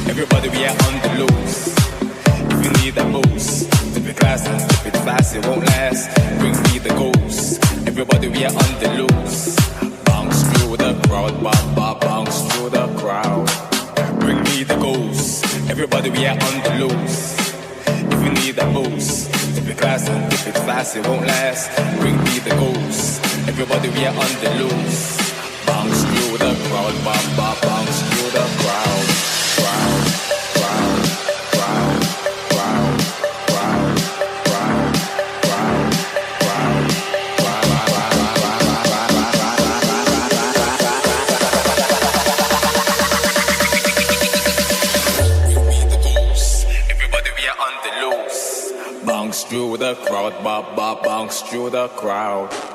Everybody we are on the loose. If you need that boost, if it's class and if it's fast, it won't last. Bring me the ghost. Everybody we are on the loose. Bounce through the crowd, bounce through the crowd. Bring me the ghost. Everybody we are on the loose. If you need that boost, if it's class and if it's fast, it won't last. Bring me the ghost. Everybody we are on the loose. Bounce through the crowd, bounce through the crowd. Through the crowd, bounce through the crowd.